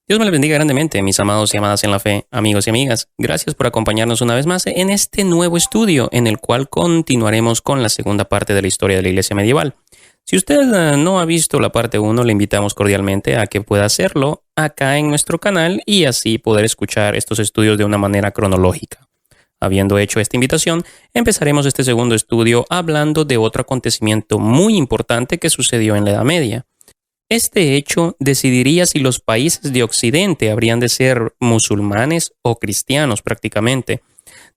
Dios me les bendiga grandemente, mis amados y amadas en la fe, amigos y amigas. Gracias por acompañarnos una vez más en este nuevo estudio en el cual continuaremos con la segunda parte de la historia de la Iglesia medieval. Si usted no ha visto la parte 1, le invitamos cordialmente a que pueda hacerlo acá en nuestro canal y así poder escuchar estos estudios de una manera cronológica. Habiendo hecho esta invitación, empezaremos este segundo estudio hablando de otro acontecimiento muy importante que sucedió en la Edad Media. Este hecho decidiría si los países de Occidente habrían de ser musulmanes o cristianos prácticamente.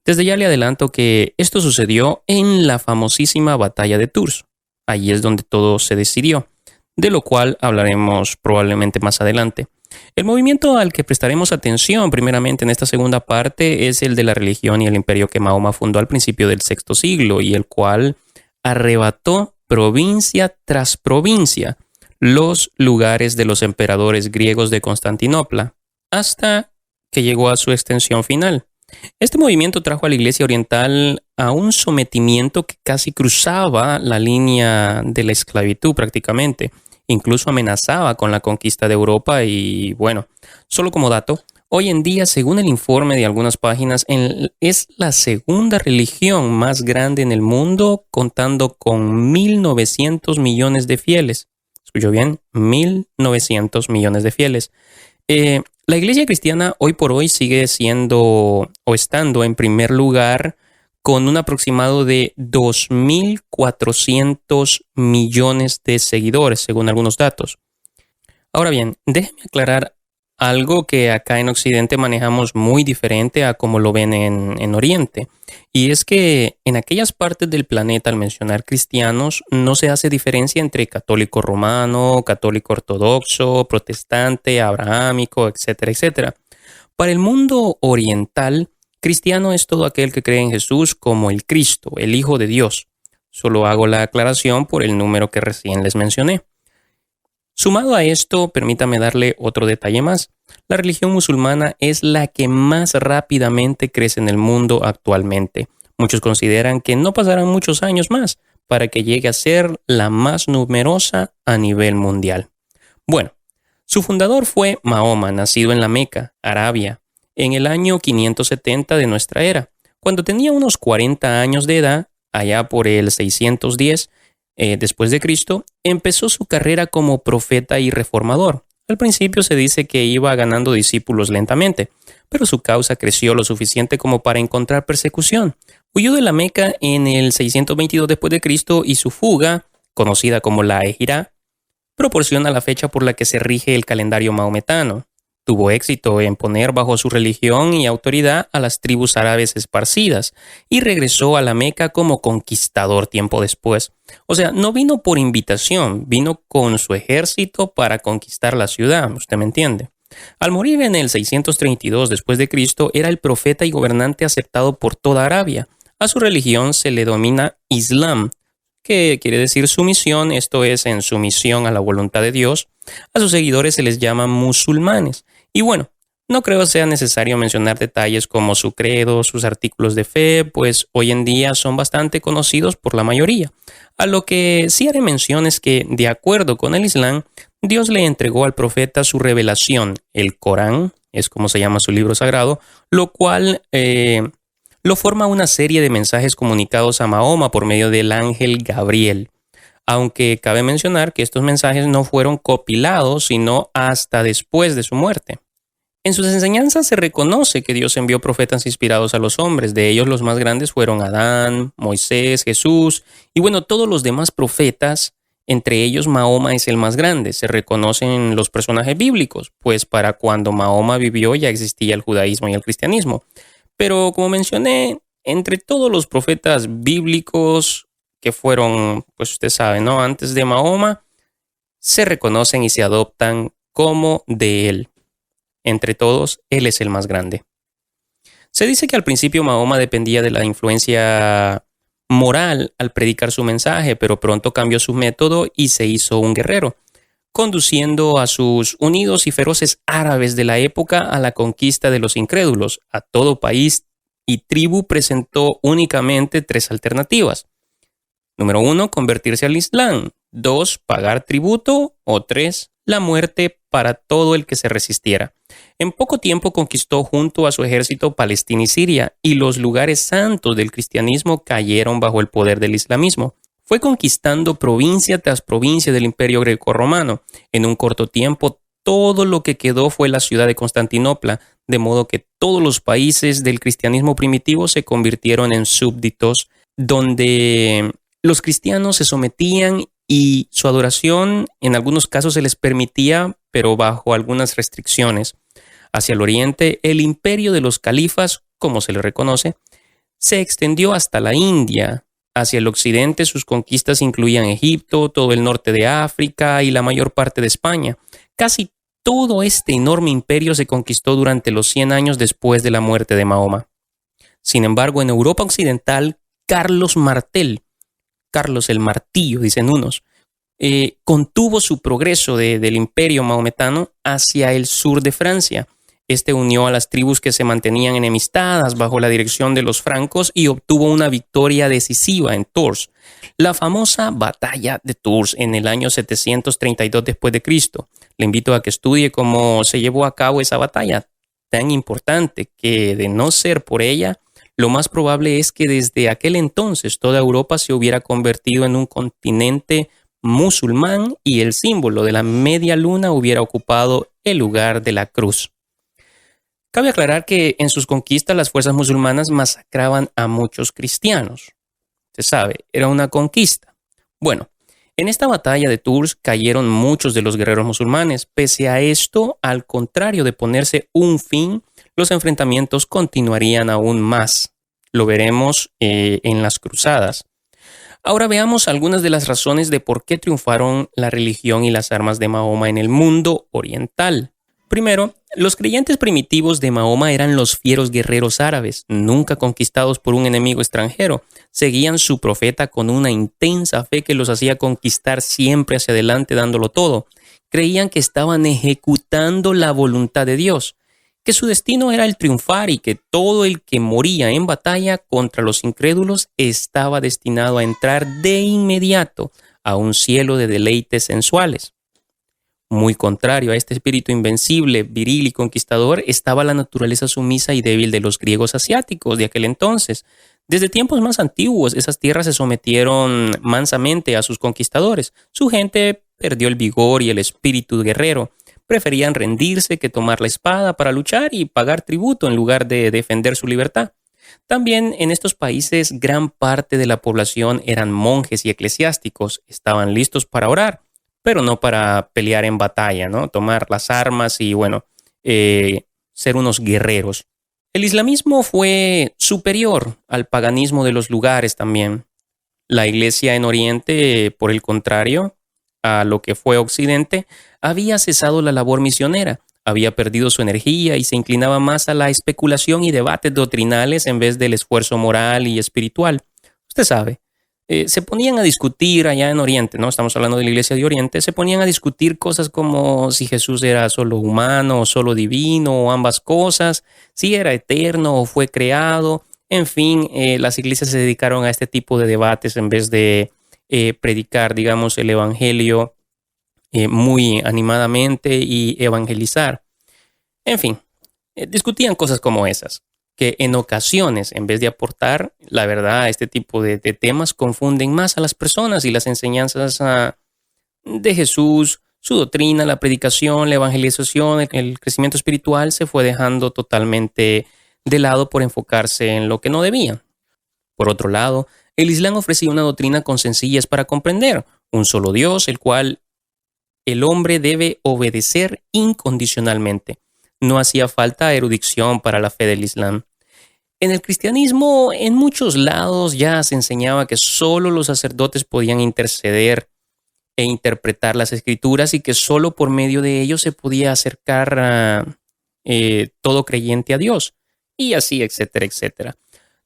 Desde ya le adelanto que esto sucedió en la famosísima batalla de Tours. Allí es donde todo se decidió, de lo cual hablaremos probablemente más adelante. El movimiento al que prestaremos atención primeramente en esta segunda parte es el de la religión y el imperio que Mahoma fundó al principio del sexto siglo y el cual arrebató provincia tras provincia los lugares de los emperadores griegos de Constantinopla, hasta que llegó a su extensión final. Este movimiento trajo a la Iglesia Oriental a un sometimiento que casi cruzaba la línea de la esclavitud prácticamente. Incluso amenazaba con la conquista de Europa y, bueno, solo como dato, hoy en día, según el informe de algunas páginas, es la segunda religión más grande en el mundo, contando con 1.900 millones de fieles. ¿Escuchó bien? 1.900 millones de fieles. La iglesia cristiana hoy por hoy sigue siendo o estando en primer lugar con un aproximado de 2.400 millones de seguidores, según algunos datos. Ahora bien, déjeme aclarar algo que acá en Occidente manejamos muy diferente a como lo ven en Oriente. Y es que en aquellas partes del planeta, al mencionar cristianos, no se hace diferencia entre católico romano, católico ortodoxo, protestante, abrahámico, etcétera, etcétera. Para el mundo oriental, cristiano es todo aquel que cree en Jesús como el Cristo, el Hijo de Dios. Solo hago la aclaración por el número que recién les mencioné. Sumado a esto, permítame darle otro detalle más. La religión musulmana es la que más rápidamente crece en el mundo actualmente. Muchos consideran que no pasarán muchos años más para que llegue a ser la más numerosa a nivel mundial. Bueno, su fundador fue Mahoma, nacido en la Meca, Arabia, en el año 570 de nuestra era. Cuando tenía unos 40 años de edad, allá por el 610, después de Cristo, empezó su carrera como profeta y reformador. Al principio se dice que iba ganando discípulos lentamente, pero su causa creció lo suficiente como para encontrar persecución. Huyó de la Meca en el 622 después de Cristo y su fuga, conocida como la Hejira, proporciona la fecha por la que se rige el calendario maometano. Tuvo éxito en poner bajo su religión y autoridad a las tribus árabes esparcidas y regresó a la Meca como conquistador tiempo después. O sea, no vino por invitación, vino con su ejército para conquistar la ciudad, usted me entiende. Al morir en el 632 después de Cristo, era el profeta y gobernante aceptado por toda Arabia. A su religión se le denomina Islam, que quiere decir sumisión, esto es en sumisión a la voluntad de Dios. A sus seguidores se les llama musulmanes. Y bueno, no creo sea necesario mencionar detalles como su credo, sus artículos de fe, pues hoy en día son bastante conocidos por la mayoría. A lo que sí haré mención es que, de acuerdo con el Islam, Dios le entregó al profeta su revelación, el Corán, es como se llama su libro sagrado, lo cual lo forma una serie de mensajes comunicados a Mahoma por medio del ángel Gabriel. Aunque cabe mencionar que estos mensajes no fueron compilados sino hasta después de su muerte. En sus enseñanzas se reconoce que Dios envió profetas inspirados a los hombres. De ellos los más grandes fueron Adán, Moisés, Jesús y bueno, todos los demás profetas. Entre ellos Mahoma es el más grande. Se reconocen los personajes bíblicos, pues para cuando Mahoma vivió ya existía el judaísmo y el cristianismo. Pero como mencioné, entre todos los profetas bíblicos que fueron, pues usted sabe, ¿no? Antes de Mahoma, se reconocen y se adoptan como de él. Entre todos, él es el más grande. Se dice que al principio Mahoma dependía de la influencia moral al predicar su mensaje, pero pronto cambió su método y se hizo un guerrero, conduciendo a sus unidos y feroces árabes de la época a la conquista de los incrédulos. A todo país y tribu presentó únicamente 3 alternativas. Número 1, convertirse al Islam. 2, pagar tributo. O 3, la muerte para todo el que se resistiera. En poco tiempo conquistó junto a su ejército Palestina y Siria, y los lugares santos del cristianismo cayeron bajo el poder del islamismo. Fue conquistando provincia tras provincia del imperio grecorromano. En un corto tiempo, todo lo que quedó fue la ciudad de Constantinopla, de modo que todos los países del cristianismo primitivo se convirtieron en súbditos, donde los cristianos se sometían y su adoración en algunos casos se les permitía, pero bajo algunas restricciones. Hacia el oriente, el imperio de los califas, como se le reconoce, se extendió hasta la India. Hacia el occidente, sus conquistas incluían Egipto, todo el norte de África y la mayor parte de España. Casi todo este enorme imperio se conquistó durante los 100 años después de la muerte de Mahoma. Sin embargo, en Europa occidental, Carlos Martel, Carlos el Martillo, dicen unos, contuvo su progreso del imperio maometano hacia el sur de Francia. Este unió a las tribus que se mantenían enemistadas bajo la dirección de los francos y obtuvo una victoria decisiva en Tours, la famosa batalla de Tours en el año 732 después de Cristo. Le invito a que estudie cómo se llevó a cabo esa batalla tan importante que, de no ser por ella, lo más probable es que desde aquel entonces toda Europa se hubiera convertido en un continente musulmán y el símbolo de la media luna hubiera ocupado el lugar de la cruz. Cabe aclarar que en sus conquistas las fuerzas musulmanas masacraban a muchos cristianos. Se sabe, era una conquista. Bueno, en esta batalla de Tours cayeron muchos de los guerreros musulmanes. Pese a esto, al contrario de ponerse un fin, los enfrentamientos continuarían aún más. Lo veremos en las cruzadas. Ahora veamos algunas de las razones de por qué triunfaron la religión y las armas de Mahoma en el mundo oriental. Primero, los creyentes primitivos de Mahoma eran los fieros guerreros árabes, nunca conquistados por un enemigo extranjero. Seguían su profeta con una intensa fe que los hacía conquistar siempre hacia adelante dándolo todo. Creían que estaban ejecutando la voluntad de Dios, que su destino era el triunfar y que todo el que moría en batalla contra los incrédulos estaba destinado a entrar de inmediato a un cielo de deleites sensuales. Muy contrario a este espíritu invencible, viril y conquistador, estaba la naturaleza sumisa y débil de los griegos asiáticos de aquel entonces. Desde tiempos más antiguos, esas tierras se sometieron mansamente a sus conquistadores. Su gente perdió el vigor y el espíritu guerrero. Preferían rendirse que tomar la espada para luchar y pagar tributo en lugar de defender su libertad. También en estos países gran parte de la población eran monjes y eclesiásticos. Estaban listos para orar, pero no para pelear en batalla, ¿no? Tomar las armas y, ser unos guerreros. El islamismo fue superior al paganismo de los lugares también. La iglesia en Oriente, por el contrario, a lo que fue Occidente, había cesado la labor misionera, había perdido su energía y se inclinaba más a la especulación y debates doctrinales en vez del esfuerzo moral y espiritual. Usted sabe. Se ponían a discutir allá en Oriente, ¿no? Estamos hablando de la iglesia de Oriente. Se ponían a discutir cosas como si Jesús era solo humano o solo divino o ambas cosas, si era eterno o fue creado. En fin, las iglesias se dedicaron a este tipo de debates en vez de predicar, digamos, el evangelio muy animadamente y evangelizar. En fin, discutían cosas como esas, que en ocasiones, en vez de aportar, la verdad, este tipo de temas confunden más a las personas y las enseñanzas de Jesús, su doctrina, la predicación, la evangelización, el crecimiento espiritual se fue dejando totalmente de lado por enfocarse en lo que no debían. Por otro lado, el Islam ofrecía una doctrina con sencillez para comprender, un solo Dios, el cual el hombre debe obedecer incondicionalmente. No hacía falta erudición para la fe del Islam. En el cristianismo, en muchos lados ya se enseñaba que solo los sacerdotes podían interceder e interpretar las escrituras y que solo por medio de ellos se podía acercar a todo creyente a Dios. Y así, etcétera, etcétera.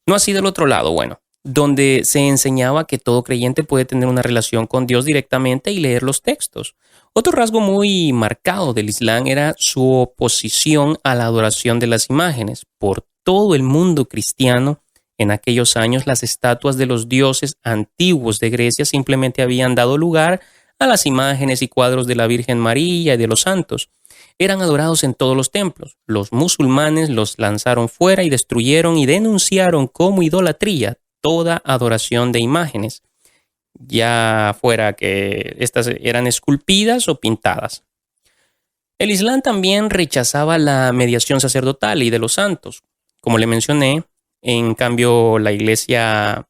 No así del otro lado, donde se enseñaba que todo creyente puede tener una relación con Dios directamente y leer los textos. Otro rasgo muy marcado del Islam era su oposición a la adoración de las imágenes. Por todo el mundo cristiano, en aquellos años, las estatuas de los dioses antiguos de Grecia simplemente habían dado lugar a las imágenes y cuadros de la Virgen María y de los santos. eran adorados en todos los templos. Los musulmanes los lanzaron fuera y destruyeron y denunciaron como idolatría toda adoración de imágenes, ya fuera que estas eran esculpidas o pintadas. El Islam también rechazaba la mediación sacerdotal y de los santos. Como le mencioné, en cambio la Iglesia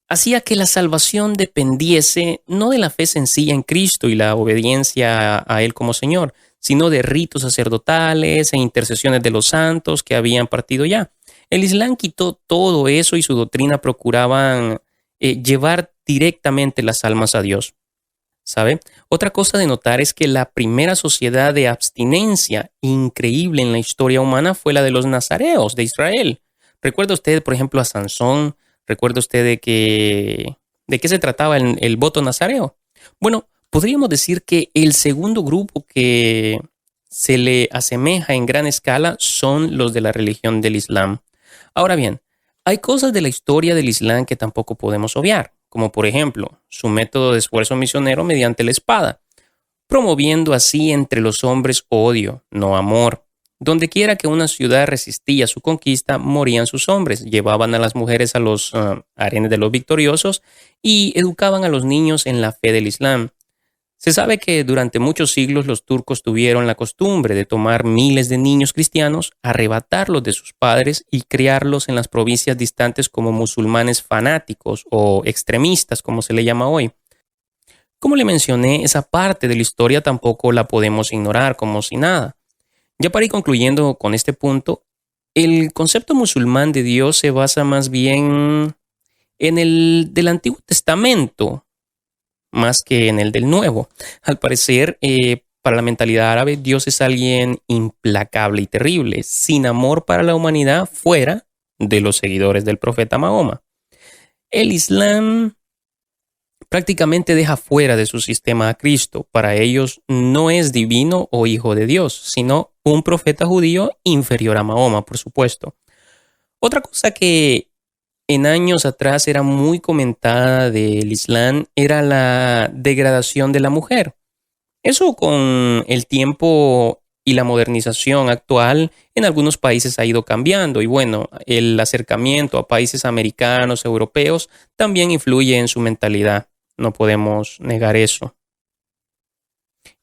hacía que la salvación dependiese no de la fe sencilla en Cristo y la obediencia a Él como Señor, sino de ritos sacerdotales e intercesiones de los santos que habían partido ya. El Islam quitó todo eso y su doctrina procuraban llevar directamente las almas a Dios. ¿Sabe? Otra cosa de notar es que la primera sociedad de abstinencia increíble en la historia humana fue la de los nazareos de Israel. ¿Recuerda usted, por ejemplo, a Sansón? ¿Recuerda usted de qué se trataba el voto nazareo? Bueno, podríamos decir que el segundo grupo que se le asemeja en gran escala son los de la religión del Islam. Ahora bien, hay cosas de la historia del Islam que tampoco podemos obviar, como por ejemplo su método de esfuerzo misionero mediante la espada, promoviendo así entre los hombres odio, no amor. Donde quiera que una ciudad resistía su conquista, morían sus hombres, llevaban a las mujeres a los harenes de los victoriosos y educaban a los niños en la fe del Islam. Se sabe que durante muchos siglos los turcos tuvieron la costumbre de tomar miles de niños cristianos, arrebatarlos de sus padres y criarlos en las provincias distantes como musulmanes fanáticos o extremistas, como se le llama hoy. Como le mencioné, esa parte de la historia tampoco la podemos ignorar como si nada. Ya para ir concluyendo con este punto, el concepto musulmán de Dios se basa más bien en el del Antiguo Testamento, más que en el del Nuevo. Al parecer, para la mentalidad árabe, Dios es alguien implacable y terrible, sin amor para la humanidad fuera de los seguidores del profeta Mahoma. El Islam prácticamente deja fuera de su sistema a Cristo. Para ellos no es divino o hijo de Dios, sino un profeta judío inferior a Mahoma, por supuesto. Otra cosa que en años atrás era muy comentada del Islam era la degradación de la mujer. Eso con el tiempo y la modernización actual en algunos países ha ido cambiando y bueno, el acercamiento a países americanos, europeos, también influye en su mentalidad. No podemos negar eso.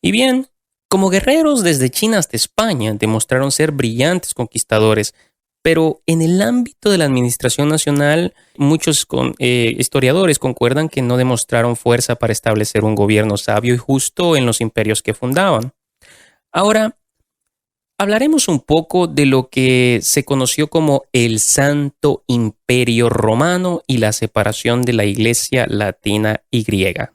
Y bien, como guerreros desde China hasta España demostraron ser brillantes conquistadores, pero en el ámbito de la administración nacional, muchos historiadores concuerdan que no demostraron fuerza para establecer un gobierno sabio y justo en los imperios que fundaban. Ahora, hablaremos un poco de lo que se conoció como el Santo Imperio Romano y la separación de la Iglesia latina y griega.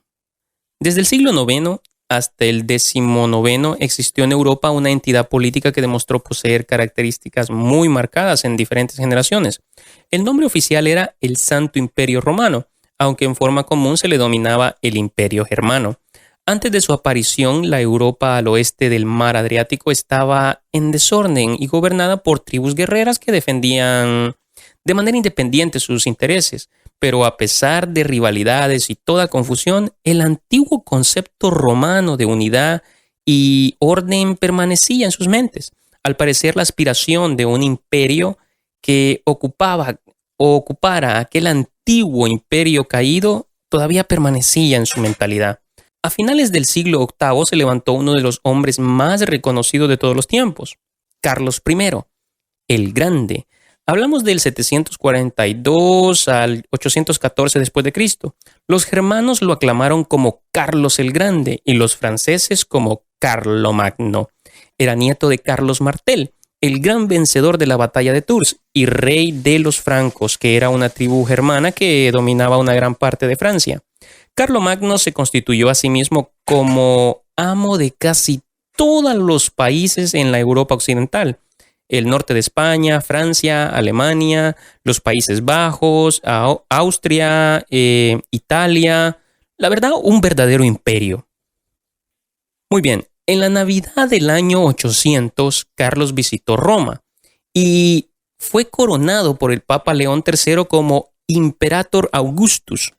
Desde el siglo IX hasta el XIX existió en Europa una entidad política que demostró poseer características muy marcadas en diferentes generaciones. El nombre oficial era el Santo Imperio Romano, aunque en forma común se le denominaba el Imperio Germano. Antes de su aparición, la Europa al oeste del mar Adriático estaba en desorden y gobernada por tribus guerreras que defendían de manera independiente sus intereses. Pero a pesar de rivalidades y toda confusión, el antiguo concepto romano de unidad y orden permanecía en sus mentes. Al parecer, la aspiración de un imperio que ocupara aquel antiguo imperio caído todavía permanecía en su mentalidad. A finales del siglo VIII se levantó uno de los hombres más reconocidos de todos los tiempos, Carlos I, el Grande. Hablamos del 742 al 814 después de Cristo. Los germanos lo aclamaron como Carlos el Grande y los franceses como Carlomagno. Era nieto de Carlos Martel, el gran vencedor de la batalla de Tours y rey de los francos, que era una tribu germana que dominaba una gran parte de Francia. Carlomagno se constituyó a sí mismo como amo de casi todos los países en la Europa occidental. El norte de España, Francia, Alemania, los Países Bajos, Austria, Italia. La verdad, un verdadero imperio. Muy bien, en la Navidad del año 800, Carlos visitó Roma y fue coronado por el Papa León III como Imperator Augustus,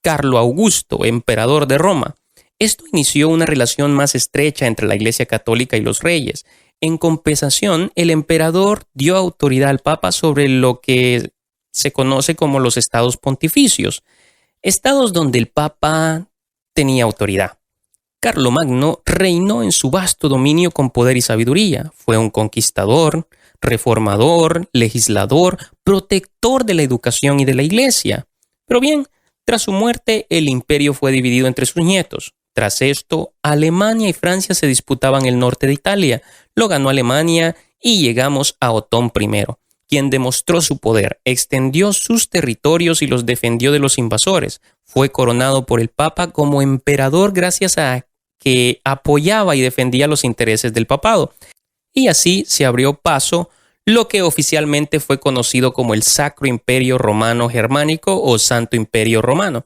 Carlo Augusto, emperador de Roma. Esto inició una relación más estrecha entre la Iglesia Católica y los reyes. En compensación, el emperador dio autoridad al Papa sobre lo que se conoce como los estados pontificios, estados donde el Papa tenía autoridad. Carlomagno reinó en su vasto dominio con poder y sabiduría. Fue un conquistador, reformador, legislador, protector de la educación y de la Iglesia. Pero bien, tras su muerte, el imperio fue dividido entre sus nietos. Tras esto, Alemania y Francia se disputaban el norte de Italia. Lo ganó Alemania y llegamos a Otón I, quien demostró su poder, extendió sus territorios y los defendió de los invasores. Fue coronado por el Papa como emperador gracias a que apoyaba y defendía los intereses del papado. Y así se abrió paso lo que oficialmente fue conocido como el Sacro Imperio Romano Germánico o Santo Imperio Romano.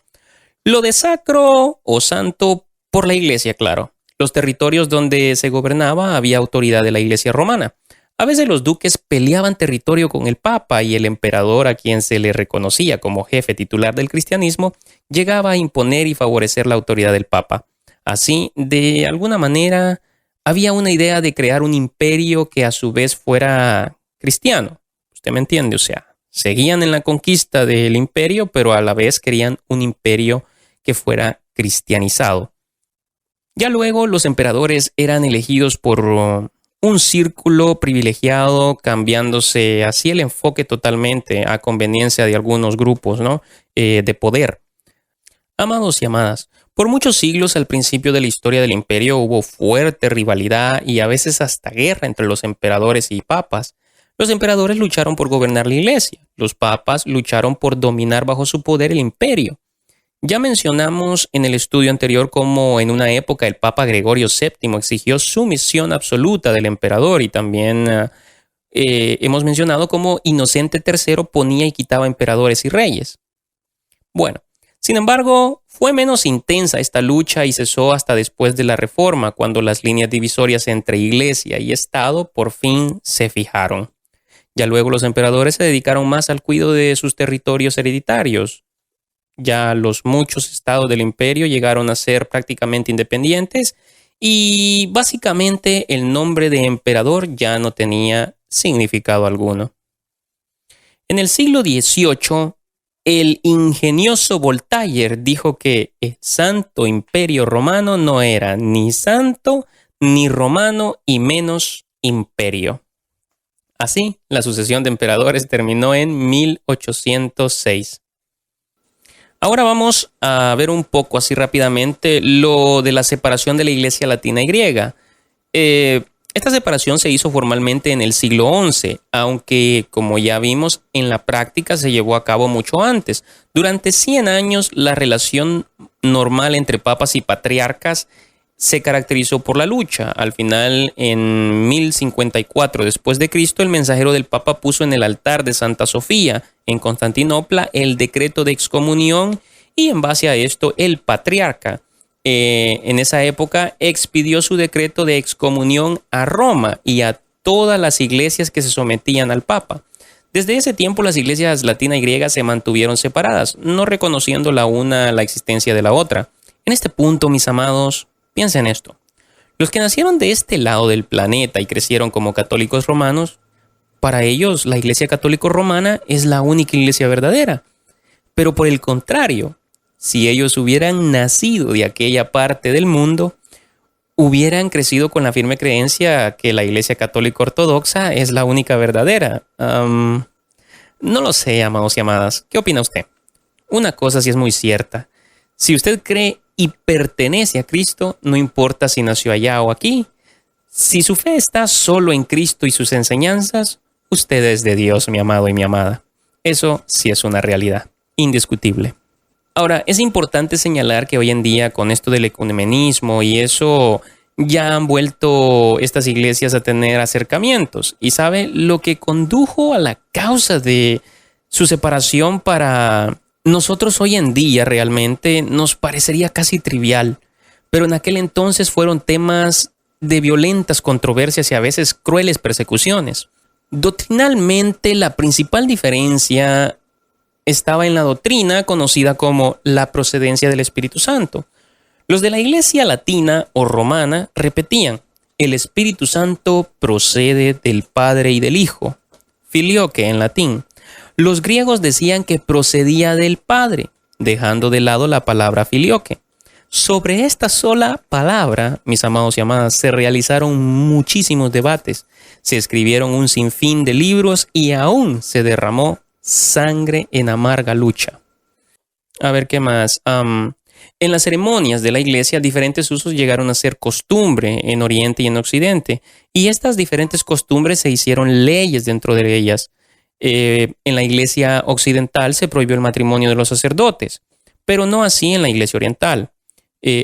Lo de sacro o santo por la Iglesia, claro. Los territorios donde se gobernaba había autoridad de la Iglesia romana. A veces los duques peleaban territorio con el Papa y el emperador, a quien se le reconocía como jefe titular del cristianismo, llegaba a imponer y favorecer la autoridad del Papa. Así, de alguna manera, había una idea de crear un imperio que a su vez fuera cristiano. ¿Usted me entiende? O sea, seguían en la conquista del imperio, pero a la vez querían un imperio que fuera cristianizado. Ya luego los emperadores eran elegidos por un círculo privilegiado, cambiándose así el enfoque totalmente a conveniencia de algunos grupos, ¿no? De poder. Amados y amadas, por muchos siglos al principio de la historia del imperio hubo fuerte rivalidad y a veces hasta guerra entre los emperadores y papas. Los emperadores lucharon por gobernar la iglesia, los papas lucharon por dominar bajo su poder el imperio. Ya mencionamos en el estudio anterior cómo en una época el Papa Gregorio VII exigió sumisión absoluta del emperador y también hemos mencionado cómo Inocente III ponía y quitaba emperadores y reyes. Bueno, sin embargo, fue menos intensa esta lucha y cesó hasta después de la Reforma, cuando las líneas divisorias entre Iglesia y Estado por fin se fijaron. Ya luego los emperadores se dedicaron más al cuidado de sus territorios hereditarios. Ya los muchos estados del imperio llegaron a ser prácticamente independientes y básicamente el nombre de emperador ya no tenía significado alguno. En el siglo XVIII, el ingenioso Voltaire dijo que el Santo Imperio Romano no era ni santo ni romano y menos imperio. Así, la sucesión de emperadores terminó en 1806. Ahora vamos a ver un poco así rápidamente lo de la separación de la Iglesia latina y griega. Esta separación se hizo formalmente en el siglo XI, aunque como ya vimos, en la práctica se llevó a cabo mucho antes. Durante 100 años, la relación normal entre papas y patriarcas se caracterizó por la lucha. Al final, en 1054 después de Cristo, el mensajero del Papa puso en el altar de Santa Sofía, en Constantinopla, el decreto de excomunión y en base a esto, el patriarca, en esa época, expidió su decreto de excomunión a Roma y a todas las iglesias que se sometían al Papa. Desde ese tiempo, las iglesias latina y griega se mantuvieron separadas, no reconociendo la una la existencia de la otra. En este punto, mis amados, piensen esto. Los que nacieron de este lado del planeta y crecieron como católicos romanos, para ellos la Iglesia Católica Romana es la única iglesia verdadera. Pero por el contrario, si ellos hubieran nacido de aquella parte del mundo, hubieran crecido con la firme creencia que la Iglesia Católica Ortodoxa es la única verdadera. No lo sé, amados y amadas. ¿Qué opina usted? Una cosa sí es muy cierta. Si usted cree y pertenece a Cristo, no importa si nació allá o aquí. Si su fe está solo en Cristo y sus enseñanzas, usted es de Dios, mi amado y mi amada. Eso sí es una realidad, indiscutible. Ahora, es importante señalar que hoy en día con esto del ecumenismo y eso ya han vuelto estas iglesias a tener acercamientos. Y sabe, lo que condujo a la causa de su separación para nosotros hoy en día realmente nos parecería casi trivial, pero en aquel entonces fueron temas de violentas controversias y a veces crueles persecuciones. Doctrinalmente, la principal diferencia estaba en la doctrina conocida como la procedencia del Espíritu Santo. Los de la iglesia latina o romana repetían: el Espíritu Santo procede del Padre y del Hijo, filioque en latín. Los griegos decían que procedía del Padre, dejando de lado la palabra filioque. Sobre esta sola palabra, mis amados y amadas, se realizaron muchísimos debates, se escribieron un sinfín de libros y aún se derramó sangre en amarga lucha. A ver, ¿qué más? En las ceremonias de la iglesia, diferentes usos llegaron a ser costumbre en Oriente y en Occidente, y estas diferentes costumbres se hicieron leyes dentro de ellas. En la iglesia occidental se prohibió el matrimonio de los sacerdotes, pero no así en la iglesia oriental.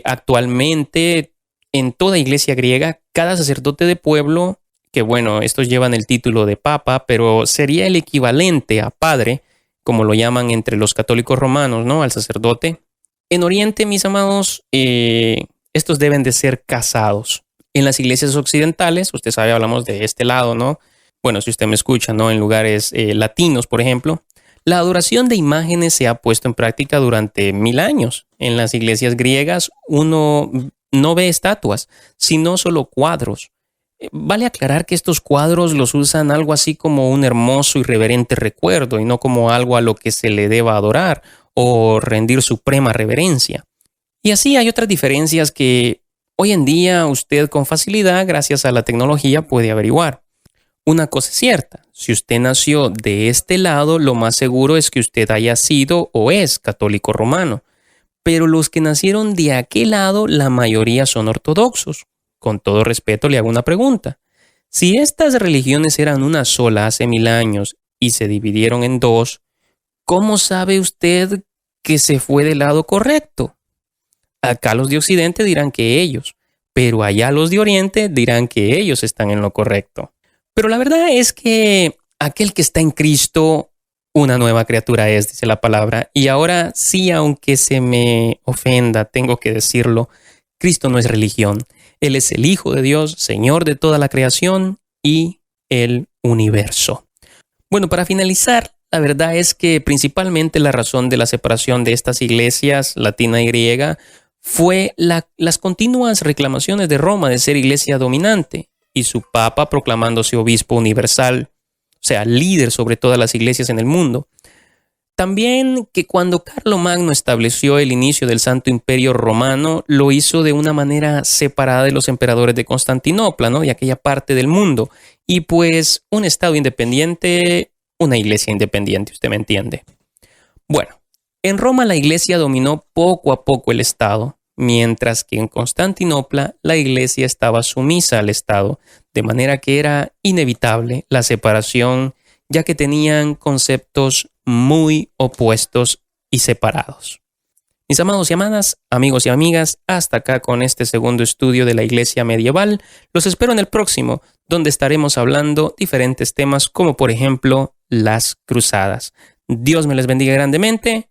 Actualmente, en toda iglesia griega, cada sacerdote de pueblo, que bueno, estos llevan el título de papa, pero sería el equivalente a padre, como lo llaman entre los católicos romanos, ¿no? Al sacerdote. En Oriente, mis amados, estos deben de ser casados. En las iglesias occidentales, usted sabe, hablamos de este lado, ¿no? Bueno, si usted me escucha, ¿no? En lugares latinos, por ejemplo, la adoración de imágenes se ha puesto en práctica durante 1000 años. En las iglesias griegas uno no ve estatuas, sino solo cuadros. Vale aclarar que estos cuadros los usan algo así como un hermoso y reverente recuerdo y no como algo a lo que se le deba adorar o rendir suprema reverencia. Y así hay otras diferencias que hoy en día usted con facilidad, gracias a la tecnología, puede averiguar. Una cosa es cierta, si usted nació de este lado, lo más seguro es que usted haya sido o es católico romano. Pero los que nacieron de aquel lado, la mayoría son ortodoxos. Con todo respeto le hago una pregunta. Si estas religiones eran una sola hace 1000 años y se dividieron en dos, ¿cómo sabe usted que se fue del lado correcto? Acá los de Occidente dirán que ellos, pero allá los de Oriente dirán que ellos están en lo correcto. Pero la verdad es que aquel que está en Cristo, una nueva criatura es, dice la palabra. Y ahora sí, aunque se me ofenda, tengo que decirlo, Cristo no es religión. Él es el Hijo de Dios, Señor de toda la creación y el universo. Bueno, para finalizar, la verdad es que principalmente la razón de la separación de estas iglesias, latina y griega, fue las continuas reclamaciones de Roma de ser iglesia dominante y su papa proclamándose obispo universal, o sea, líder sobre todas las iglesias en el mundo. También que cuando Carlomagno estableció el inicio del Santo Imperio Romano, lo hizo de una manera separada de los emperadores de Constantinopla, ¿no? De aquella parte del mundo. Y pues un estado independiente, una iglesia independiente, usted me entiende. Bueno, en Roma la iglesia dominó poco a poco el estado, mientras que en Constantinopla la iglesia estaba sumisa al estado, de manera que era inevitable la separación, ya que tenían conceptos muy opuestos y separados. Mis amados y amadas, amigos y amigas, hasta acá con este segundo estudio de la iglesia medieval. Los espero en el próximo, donde estaremos hablando diferentes temas como por ejemplo las cruzadas. Dios me les bendiga grandemente.